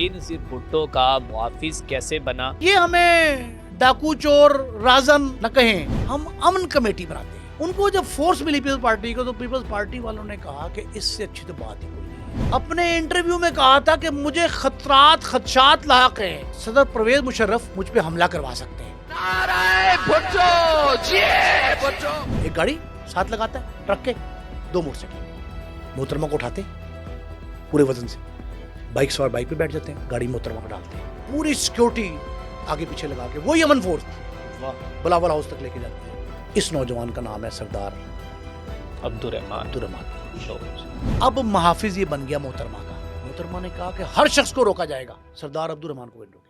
बेनज़ीर भुट्टो का मुहाफिज कैसे बना? ये हमें डाकू चोर राजन न कहें, हम अमन कमेटी बनाते हैं। उनको जब फोर्स मिली पीपल्स पार्टी को, तो पीपल्स पार्टी वालों ने कहा कि इससे अच्छी तो बात ही कोई नहीं है। अपने इंटरव्यू में कहा था कि मुझे खदशात लायक हैं, सदर परवेज मुशर्रफ मुझ पे हमला करवा सकते हैं। एक गाड़ी साथ लगाता है ट्रक के, 2 मोटरसाइकिल, मोहतरमा को उठाते पूरे वजन से, बाइक सवार बाइक पे बैठ जाते हैं, गाड़ी मोहतरमा को डालते हैं, पूरी सिक्योरिटी आगे पीछे लगा के, वही अमन फोर्स बलावल हाउस तक लेके जाती है। इस नौजवान का नाम है सरदार अब्दुर्रहमान। अब महाफिज ये बन गया मोहतरमा का। मोहतरमा ने कहा कि हर शख्स को रोका जाएगा, सरदार अब्दुर्रहमान को रोके।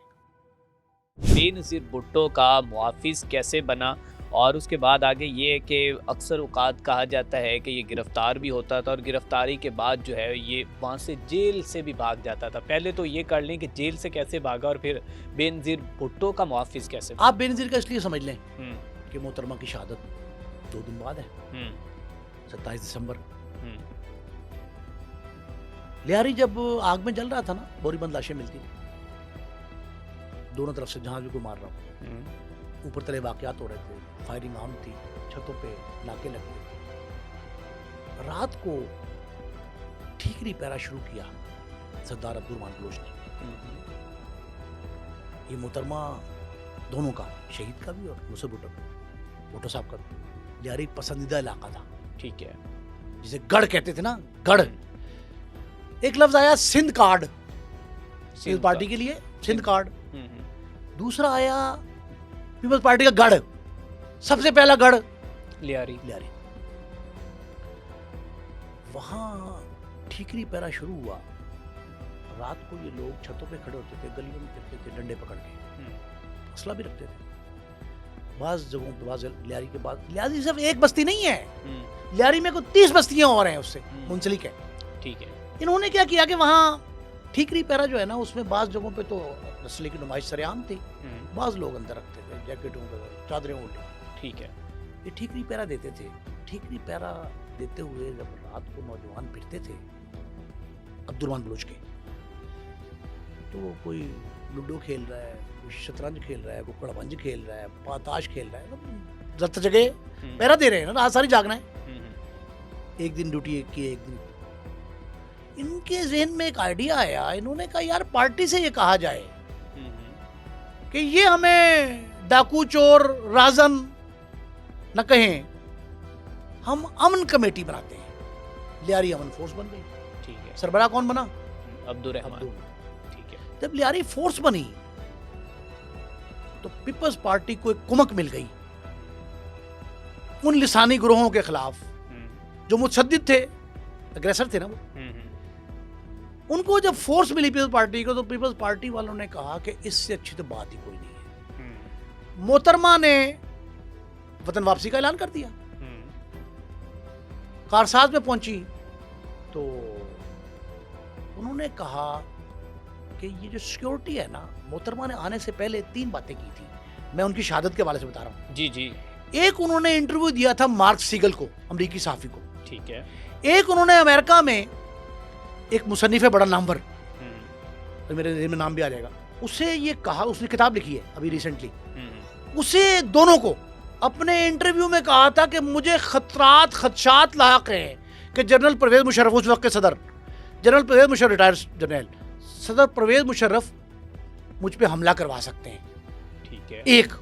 बेनज़ीर भुट्टो का मुहाफिज कैसे बना? और उसके बाद आगे ये है कि अक्सर औकात कहा जाता है कि ये गिरफ्तार भी होता था और गिरफ्तारी के बाद जो है ये वहाँ से जेल से भी भाग जाता था। पहले तो ये कर लें कि जेल से कैसे भागा और फिर बेनज़ीर भुट्टो का मुहाफिज कैसे बना? आप बेनज़ीर का इसलिए समझ लें कि मोहतरमा की शहादत 2 दिन बाद है, 27 दिसंबर। लियारी जब आग में जल रहा था ना, बोरीबंद लाशें मिलती थी दोनों तरफ से, जहां भी कोई मार रहा हो, ऊपर तले वाकयात हो रहे थे, फायरिंग आम थी, छतों पे नाके लगते थे। रात को ठीकरी पहरा शुरू किया सरदार अब्दुर्रहमान बलोच ने। ये मोहतरमा दोनों का, शहीद का भी और मुसर भुट्टो साहब का भी, लियारी पसंदीदा इलाका था। ठीक है, जिसे गढ़ कहते थे ना, गढ़। एक लफ्ज आया सिंध कार्ड, पीपल्स पार्टी के लिए सिंध कार्ड। दूसरा आया पीपल्स पार्टी का गढ़, सबसे पहला गढ़ लियारी। वहां ठीकरी पहरा शुरू हुआ। रात को ये लोग छतों पे खड़े होते थे, गलियों में फिरते थे डंडे पकड़ के, असला भी रखते थे। बाज जगहों पे, बाज लियारी के बाद, लियारी सिर्फ एक बस्ती नहीं है, लियारी में कोई 30 बस्तियां और हैं उससे मुंसलिक है। ठीक है, इन्होंने क्या किया कि वहाँ ठीकरी पहरा जो है ना, उसमें बाज जगहों पे तो नस्ली की नुमाइश सरेआम थी, बाज लोग अंदर रखते थे जैकेटों पे चादरें ओढ़े। ठीक है, ये ठीकरी पहरा देते थे। ठीकरी पहरा देते हुए जब रात को नौजवान फिरते थे अब्दुर्रहमान बलोच के, तो कोई लूडो खेल रहा है, कोई शतरंज खेल रहा है, कोई कड़वंज खेल रहा है, पाताश खेल रहा है, जब जगह पहरा दे रहे हैं ना, रात सारी जागना है। एक दिन ड्यूटी की, एक दिन। इनके जहन में एक आइडिया आया, इन्होंने कहा यार पार्टी से ये कहा जाए कि ये हमें डाकू चोर राजन न कहें, हम अमन कमेटी बनाते हैं। लियारी अमन फोर्स बन गई। ठीक है, सरबराह कौन बना? अब्दुर्रहमान। ठीक है, जब लियारी फोर्स बनी तो पीपल्स पार्टी को एक कुमक मिल गई उन लिसानी ग्रोहों के खिलाफ जो मुतशद्दिद थे, अग्रेसर थे ना वो। उनको जब फोर्स मिली पीपल्स पार्टी को, तो पीपल्स पार्टी वालों ने कहा कि इससे अच्छी तो बात ही कोई नहीं है। मोहतरमा ने वतन वापसी का ऐलान कर दिया। कारसाज में पहुंची तो उन्होंने कहा कि ये जो सिक्योरिटी है ना, मोहतरमा ने आने से पहले 3 बातें की थी। मैं उनकी शहादत के हवाले से बता रहा हूँ। जी जी। एक, उन्होंने इंटरव्यू दिया था मार्क सीगल को, अमरीकी सहाफी को। ठीक है। एक, उन्होंने अमेरिका में एक मुसन्निफ है बड़ा नामवर, तो मेरे ज़हन में नाम भी आ जाएगा, उसे ये कहा, उसने किताब लिखी है अभी रिसेंटली, उसे दोनों को अपने इंटरव्यू में कहा था कि मुझे खदशात लायक हैं कि जनरल परवेज मुशर्रफ, उस वक्त के सदर general Parvez Musharraf, retired general सदर परवेज मुशर्रफ मुझ पे हमला करवा सकते हैं। ठीक है। एक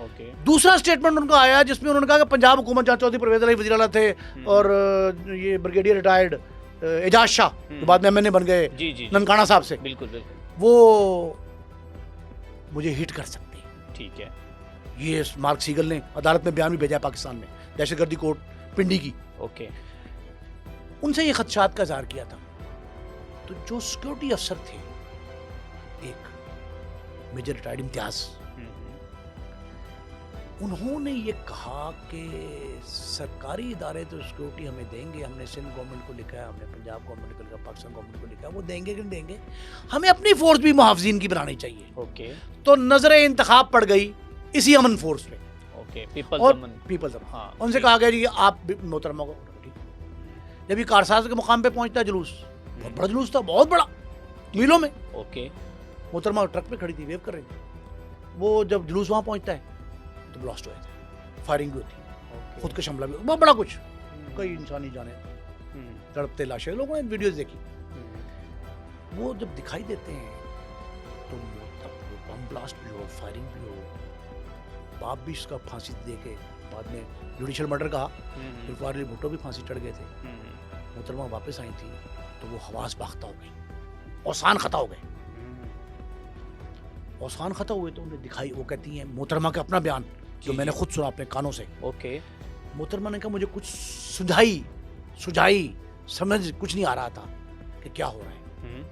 ओके। दूसरा स्टेटमेंट उनका आया जिसमें उन्होंने कहा कि पंजाब हुकूमत जहाँ चौधरी परवेज अली वज़ीर आला थे और ये ब्रिगेडियर रिटायर्ड एजाज शाह जो बाद में एमएनए बन गए ननकाना साहब से, बिल्कुल बिल्कुल, वो मुझे हिट कर सकते हैं। ठीक है। ये मार्क सीगल ने अदालत में बयान भी भेजा है पाकिस्तान में, दहशतगर्दी कोर्ट पिंडी की। ओके। उनसे ये खदशात का इज़हार किया था। तो जो सिक्योरिटी अफसर थे, एक मेजर रिटायर्ड इम्तियाज, उन्होंने ये कहा कि सरकारी इदारे तो सिक्योरिटी हमें देंगे, हमने सिंध गवर्नमेंट को लिखा है, हमने पंजाब गवर्नमेंट को लिखा, पाकिस्तान गवर्नमेंट को लिखा है, वो देंगे कि नहीं देंगे, हमें अपनी फोर्स भी मुहाफिजीन की बनानी चाहिए। ओके। तो नजर इंतखाब पड़ गई इसी अमन फोर्स पे। ओके। पीपल्स अमन। हाँ, उनसे कहा गया जी आप मोहतरमा को। जब ये कारसाज के मुकाम पे पहुंचता जुलूस, बहुत बड़ा जुलूस था, बहुत बड़ा, मीलों में। ओके। محترمہ ٹرک پہ کھڑی تھی, ویو کر رہی تھی. وہ جب جلوس وہاں پہنچتا ہے تو بلاسٹ ہو جاتا ہے, فائرنگ بھی ہوتی ہے, خود کا حملہ بھی, بہت بڑا کچھ, کئی انسانی جانے تڑپتے لاشیں, لوگوں نے ویڈیوز دیکھی. وہ جب دکھائی دیتے ہیں تو بم بلاسٹ بھی ہو, فائرنگ بھی ہو, باپ بھی اس کا پھانسی دے کے بعد میں جوڈیشل مرڈر کہا, ذوالفقار علی بھٹو بھی پھانسی چڑھ گئے تھے. محترمہ واپس آئی تھی تو وہ حواس باختہ ہو گئی, اوسان خطا ہو گئے. اوسان خطا ہوئے تو انہیں دکھائی, وہ کہتی ہیں محترمہ کا اپنا بیان جو میں نے خود سنا اپنے کانوں سے. اوکے. محترمہ نے کہا مجھے کچھ سجائی سمجھ کچھ نہیں آ رہا تھا کہ کیا ہو رہا ہے.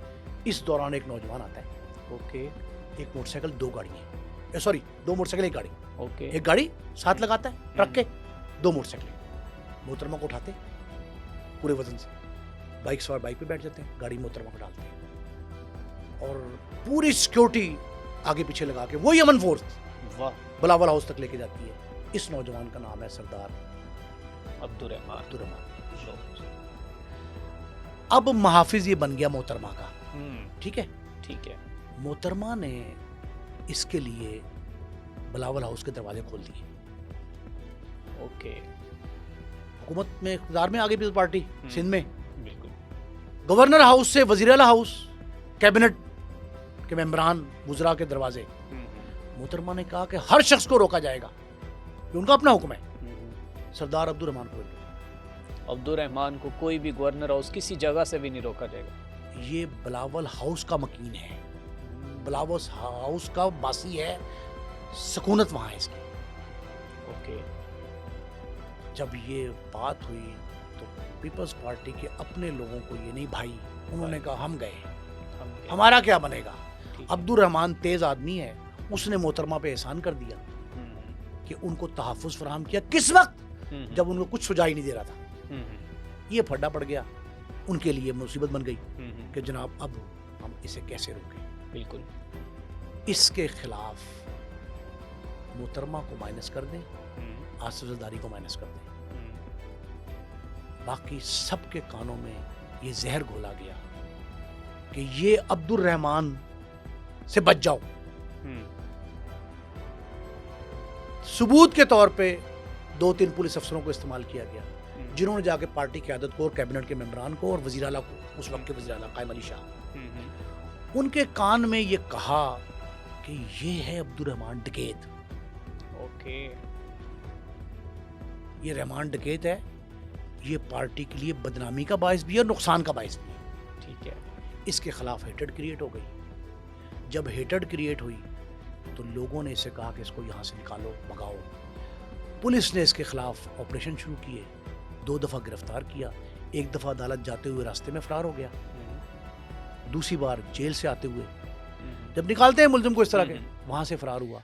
اس دوران ایک نوجوان آتا ہے. اوکے. ایک موٹر سائیکل, دو گاڑیاں, سوری, دو موٹر سائیکل ایک گاڑی. اوکے. ایک گاڑی ساتھ لگاتا ہے ٹرک کے, دو موٹر سائیکل. محترمہ کو اٹھاتے پورے وزن سے, بائک سوار بائک پہ بیٹھ جاتے ہیں, گاڑی محترمہ کو ڈالتے ہیں اور پوری سیکیورٹی آگے پیچھے لگا کے وہی امن فورس بلاول ہاؤس تک لے کے جاتی ہے. اس نوجوان کا نام ہے سردار عبدالرحمان. اب محافظ یہ بن گیا محترمہ کا. ٹھیک ہے, ٹھیک ہے. محترمہ نے اس کے لیے بلاول ہاؤس کے دروازے کھول دیے. اوکے. حکومت میں اقتدار میں آگے پیپلز پارٹی سندھ میں, بالکل. گورنر ہاؤس سے وزیر اعلیٰ ہاؤس, کیبنٹ کے ممبران, وزراء کے دروازے. محترمہ نے کہا کہ ہر شخص کو روکا جائے گا, یہ ان کا اپنا حکم ہے. سردار عبدالرحمان کو, عبدالرحمان کو کوئی بھی گورنر ہاؤس کسی جگہ سے بھی نہیں روکا جائے گا. یہ بلاول ہاؤس کا مکین ہے, بلاول ہاؤس کا باسی ہے, سکونت وہاں ہے اس کی. اوکے. جب یہ بات ہوئی تو پیپلز پارٹی کے اپنے لوگوں کو یہ نہیں بھائی, انہوں نے کہا ہم گئے, ہمارا کیا بنے گا. عبدالرحمان تیز آدمی ہے, اس نے محترمہ پہ احسان کر دیا کہ ان کو تحفظ فراہم کیا. کس وقت؟ جب ان کو کچھ سجائی نہیں دے رہا تھا. یہ پھڈا پڑ گیا, ان کے لیے مصیبت بن گئی کہ جناب اب ہم اسے کیسے روکیں. بالکل. اس کے خلاف محترمہ کو مائنس کر دیں, آصف زرداری کو مائنس کر دیں. باقی سب کے کانوں میں یہ زہر گھولا گیا کہ یہ عبدالرحمان سے بچ جاؤ. ثبوت کے طور پہ 2-3 پولیس افسروں کو استعمال کیا گیا, جنہوں نے جا کے پارٹی قیادت کو اور کیبنٹ کے ممبران کو اور وزیر اعلیٰ کو, اس وقت کے وزیر اعلیٰ قائم علی شاہ, ان کے کان میں یہ کہا کہ یہ ہے عبدالرحمان ڈکیت. اوکے. یہ رحمان ڈکیت ہے, یہ پارٹی کے لیے بدنامی کا باعث بھی ہے اور نقصان کا باعث بھی ہے. ٹھیک ہے. اس کے خلاف ہیٹڈ کریٹ ہو گئی. جب ہیٹڈ کریٹ ہوئی تو لوگوں نے اسے کہا کہ اس کو یہاں سے نکالو, بھگاؤ. پولیس نے اس کے خلاف آپریشن شروع کیے, 2 دفعہ گرفتار کیا. ایک دفعہ عدالت جاتے ہوئے راستے میں فرار ہو گیا, دوسری بار جیل سے آتے ہوئے جب نکالتے ہیں ملزم کو اس طرح کے, وہاں سے فرار ہوا.